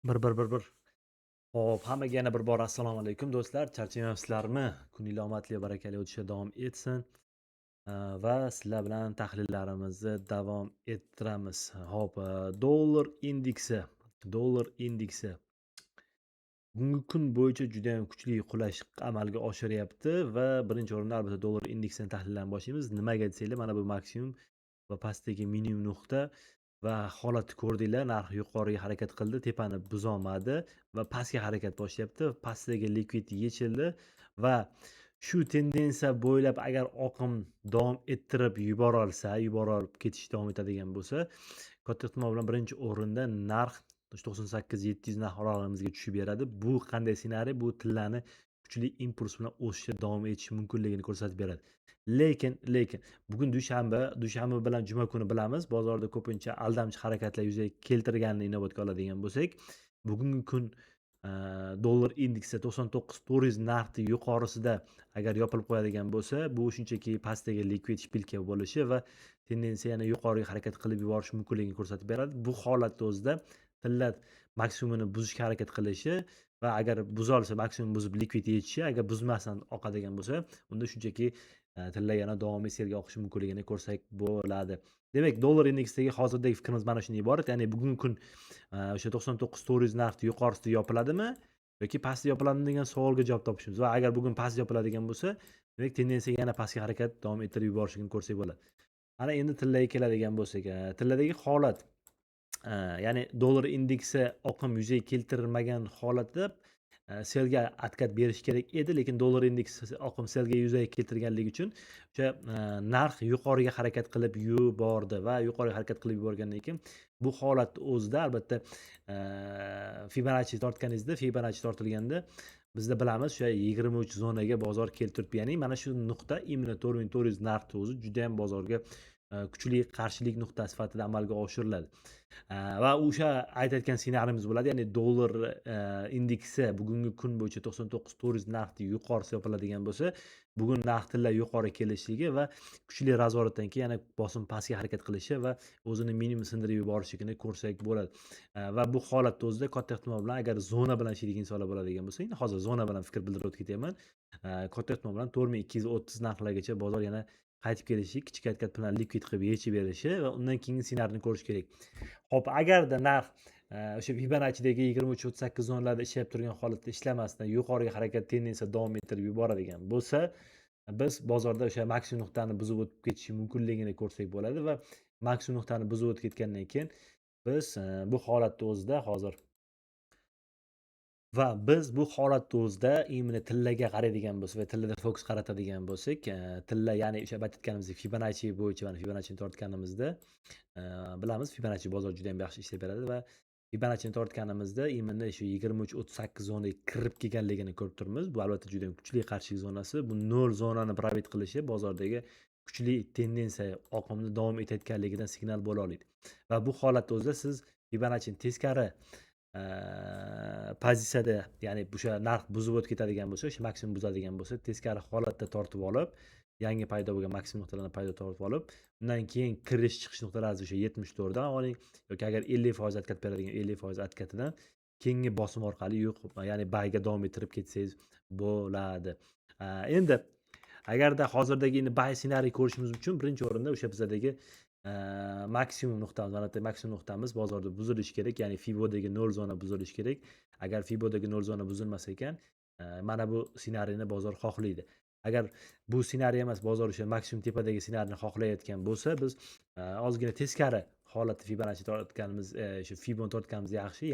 Bir. Hop, hammaga yana bir bor assalomu alaykum do'stlar. Charchamayapsizlarmi? Kuningiz omadli, barakali o'tishda davom etsin. Va sizlar bilan tahlillarimizni davom ettiramiz. Hop, dollar indeksi bugungi kun bo'yicha juda ham kuchli qulash amalga oshiryapti va birinchi o'rinda albatta dollar indeksini tahlildan boshlaymiz. Nimaga desanglar, mana bu maksimum va pastdagi minimum nuqta va holatni ko'rdinglar, narx yuqoriga harakat qildi, tepani buzolmadi va pastga harakat boshlayapti. Pastdagi likvid yechildi va shu tendensiya bo'ylab agar oqim davom ettirib yuborib ketish davom etadigan bo'lsa, katta ehtimol bilan birinchi o'rinda narx 98-700 narx oralig'imizga tushib beradi. Bu qanday ssenariy? Bu tillani kuchli impuls bilan o'sishda davom etishi mumkinligini ko'rsatib beradi. Lekin bugun dushanba bilan juma kuni bilamiz, bozorda ko'pincha aldamchi harakatlar yuzaga keltirganini inobatga oladigan bo'lsak, bugungi kun dollar indeksi 99,400 narxi yuqorisida agar yopilib qo'yadigan bo'lsa, bu shunchaki pastdagi likvid shpilka bo'lishi va tendensiya yana yuqoriga harakat qilib yuborishi mumkinligini ko'rsatib beradi. Bu holatda o'zida tilla maksimumini buzishga harakat qilishi va agar buzolsa maksimum buzib likvid yechishi, agar buzmasdan oqadigan bo'lsa, unda shunchaki tilla yana davomiy selga oqishi mumkinligini ko'rsak bo'ladi. Demak, dollar indeksidagi hozirdagi fikrimiz mana shundan iborat. Ya'ni bugungi kun o'sha 99,400 narxi yuqorisida yopiladimi yoki pastda yopiladimi degan savolga javob topishimiz va agar bugun pastda yopiladigan bo'lsa, demak tendensiya yana pastga harakat davom ettirib yuborishini ko'rsak bo'ladi. Ana endi tillaga keladigan bo'lsak, tilladagi holat, ya'ni dollar indeksi oqim yuzaga keltirilmagan holatda selga atkat berish kerak edi, lekin dollar indeksi oqim selga yuzaga keltirganligi uchun o'sha narx yuqoriga harakat qilib yubordi va yuqoriga harakat qilib yuborgandan keyin bu holatni o'zida albatta Fibonacci tortilganda bizda bilamiz o'sha 23 zonaga bozor keltiribdi. Ya'ni mana shu nuqta imенно 4400 narxni o'zi juda ham bozorga kuchli qarshilik nuqtasi sifatida amalga oshiriladi. Va o'sha aytayotgan ssenariyimiz bo'ladi. Ya'ni dollar indeksi bugungi kun bo'yicha 99,400 narxni yuqorisi yopiladigan bo'lsa, bugun narx tilla yuqori kelishligi va kuchli razoratdan keyin yana bosim pastga harakat qilishi va o'zini minimum sindirib yuborishligini ko'rsak bo'ladi. Va bu holatda o'zida katta ehtimol bilan agar zona bilan ishlaydigan insonlar bo'ladigan bo'lsa, endi hozir zona bilan fikr bildirib o'tib ketyapman. Katta ehtimol bilan 4230 narxlargacha bozor yana qaytib kelishi, kichik harakat bilan likvid qilib yechib berishi va undan keyingi ssenariyni ko'rish kerak. Hop, agarda narx o'sha Fibonaccidagi 23-38 zonalarda ishlab turgan holatda ishlamasdan yuqoriga harakat tendensiya davom ettirib yuboradigan bo'lsa, biz bozorda o'sha maksimum nuqtani buzib o'tib ketishi mumkinligini ko'rsak bo'ladi va maksimum nuqtani buzib o'tib ketgandan keyin biz bu holatda o'zida hozir va biz bu holatda o'zida imенно tillaga qaraydigan bo'lsak va tillada fokus qaratadigan bo'lsak, tilla ya'ni o'sha aytayotganimizdek Fibonacci bo'yicha mana Fibonacci'ni tortganimizda, bilamiz Fibonacci bozor juda ham yaxshi ishlayveradi beradi va Fibonacci'ni tortganimizda imенно shu 23-38 zonaga kirib kelganligini ko'rib turibmiz. Bu albatta juda ham kuchli qarshilik zonasi. Bu 0 zonani probit qilishi bozordagi kuchli tendensiya oqimni davom etayotganligidan signal bo'la oladi. Va bu holatda o'zida siz Fibonacci'ni teskari pozitsiyada, ya'ni o'sha narx buzib o'tib ketadigan bo'lsa, o'sha maksimum buzadigan bo'lsa, teskari holatda tortib olib, yangi paydo bo'lgan maksimum nuqtalarni tortib olib, undan keyin kirish chiqish nuqtalari o'sha 74 dan oling yoki agar 50% atkat beradigan 50% atkatidan keyingi bosim orqali ya'ni bayga davom ettirib ketsangiz bo'ladi. Endi agarda hozirdagi endi bay ssenariy ko'rishimiz uchun birinchi o'rinda o'sha bizadagi maksimum nuqtamiz, mana bu maksimum nuqtamiz bozorda buzilishi kerak, ya'ni Fibodagi 0 zona buzilishi kerak. Agar Fibodagi 0 zona buzilmas ekan, mana bu ssenariyni bozor xohlaydi. Agar bu ssenariy emas, bozor o'sha maksimum tepadagi ssenariyni xohlayotgan bo'lsa, biz ozgina teskari holatda Fibonacci tortganimiz, shu Fiboni tortganimiz yaxshi.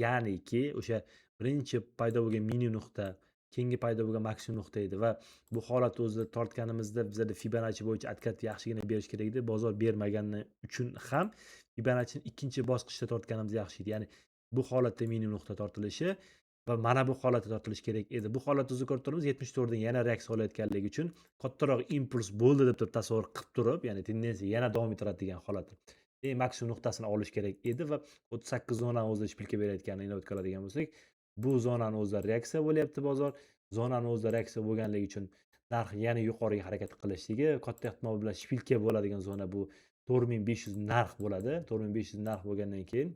Ya'niki o'sha birinchi paydo bo'lgan minimum nuqta keyingi paydo bo'lgan maksimum nuqta edi va bu holatni o'zida tortganimizda bizada Fibonacci bo'yicha atkat yaxshigina berish kerak edi. Bozor bermagani uchun ham Fibonacci'ni ikkinchi bosqichda tortganimiz yaxshi edi. Ya'ni bu holatda minimum nuqta tortilishi va mana bu holatda tortilishi kerak edi. Bu holatni o'zida ko'rib turibmiz 74 dan yana reaksiya olayotganligi uchun kattaroq impuls bo'ldi deb turib tasavvur qilib turib, ya'ni tendensiya yana davom ettiradi degan holat. Maksimum nuqtasini olish kerak edi va 38 zonani o'zida shpilka berayotganini inobatga oladigan bo'lsak, bu zonani o'zida reaksiya bo'lyapti bozor. Zonani o'zida reaksiya bo'lganligi uchun narx yana yuqoriga harakat qilishligi katta ehtimol bilan shpilka bo'ladigan zona bu 4500 narx bo'ladi. 4500 narx bo'lgandan keyin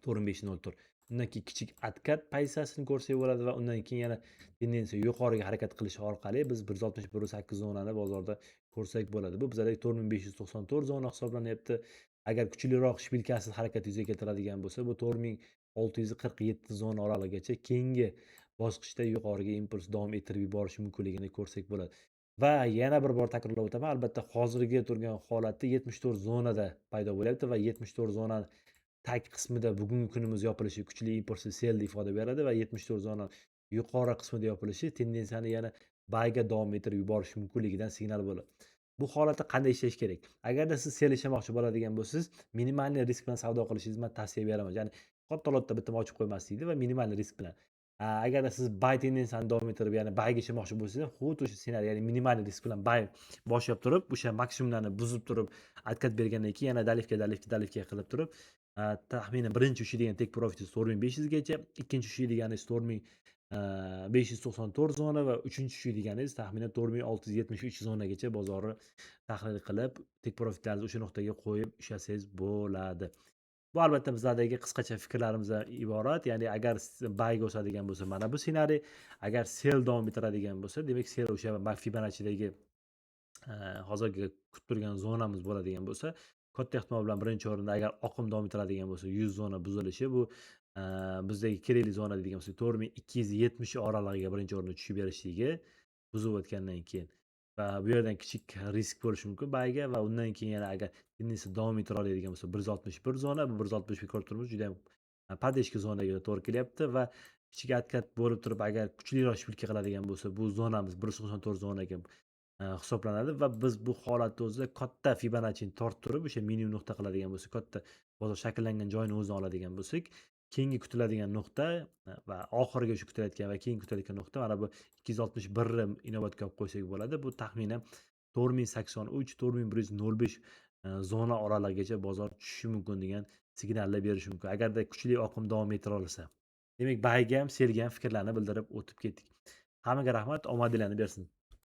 4.504. Undan keyin kichik откат pozitsiyasini ko'rsak bo'ladi va undan keyin yana tendensiya yuqoriga harakat qilishi orqali biz 161.8 zonani bozorda ko'rsak bo'ladi. Bu bizadagi 4.594 zona hisoblanyapti. Agar kuchliroq shpilkasiz harakat yuzaga keltiradigan bo'lsa, bu 4.647 zona oralig'igacha keyingi bosqichda yuqoriga impuls davom ettirib yuborishi mumkinligini ko'rsak bo'ladi. Va yana bir bor takrorlab o'taman, albatta hozirgi turgan holatda 74 zonada paydo bo'lyapti va 74 zonani tag qismida bugungi kunimiz yopilishi kuchli impulsiv selni ifoda beradi va 74 zona yuqori qismida yopilishi tendensiyani yana bayga davom ettirib yuborishi mumkinligidan signal bo'ladi. Bu holatda qanday ishlash kerak? Agarda siz sel ishlamoqchi bo'ladigan bo'lsangiz, minimalniy risk bilan savdo qilishingizni man tavsiya beraman. Ya'ni katta lotda bitim ochib qo'ymaslikni va minimalniy risk bilan. Agarda siz bay tendensiyani davom ettirib, ya'ni bayga ishlamoqchi bo'lsangiz, xuddi o'sha ssenariy, ya'ni minimalniy risk bilan bay boshlab turib, o'sha maksimumlarni buzib turib, откат bergandan keyin yana dalivka qilib turib, taxminan birinchi ushlaydigan take profitingiz 4.500 gacha, ikkinchi ushlaydiganingiz 4.594 zona va uchinchi ushlaydiganingiz taxminan 4.673 zonagacha bozorni tahlil qilib, take profitlaringizni o'sha nuqtaga qo'yib ishlasangiz bo'ladi. Bu albatta bizlardagi qisqacha fikrlarimizdan iborat. Ya'ni agar bayga o'sadigan bo'lsa, mana bu ssenariy. Agar sel davom ettiradigan bo'lsa, demak sel o'sha Fibonaccidagi hozirgi kutib turgan zonamiz bo'ladigan bo'lsa, katta ehtimol bilan birinchi o'rinda agar oqim davom ettiradigan bo'lsa, 100 zona buzilishi bu bizdagi kerakli zona deydigan bo'lsak 4270 oralig'iga birinchi o'rinda tushib berishligi buzib o'tgandan keyin va bu yerdan kichik risk bo'lishi mumkin bayga va undan keyin yana agar tendensiya davom ettira oladigan bo'lsa 161 zona, bu 161 ko'rib turibmiz juda ham поддержка zonaga to'g'ri kelyapti va kichik откат bo'lib turib agar kuchliroq shpilka qiladigan bo'lsa, bu zonamiz 194 zonaga hisoblanadi va biz bu holatda o'zida katta Fibonachini tortib turib, o'sha minimum nuqta qiladigan bo'lsak, katta bozor shakllangan joyni o'zini oladigan bo'lsak, keyingi kutiladigan nuqta va oxiriga o'sha kutilayotgan va keyin kutilayotgan nuqta mana bu 261 ni inobatga olib qo'ysak bo'ladi. Bu taxminan 4083-4105 zona oralig'igacha bozor tushishi mumkin degan signallar berishi mumkin. Agarda kuchli oqim davom ettira olsa. Demak, bayga ham, selga ham fikrlarni bildirib o'tib ketdik. Hammaga rahmat, omadinglarni bersin.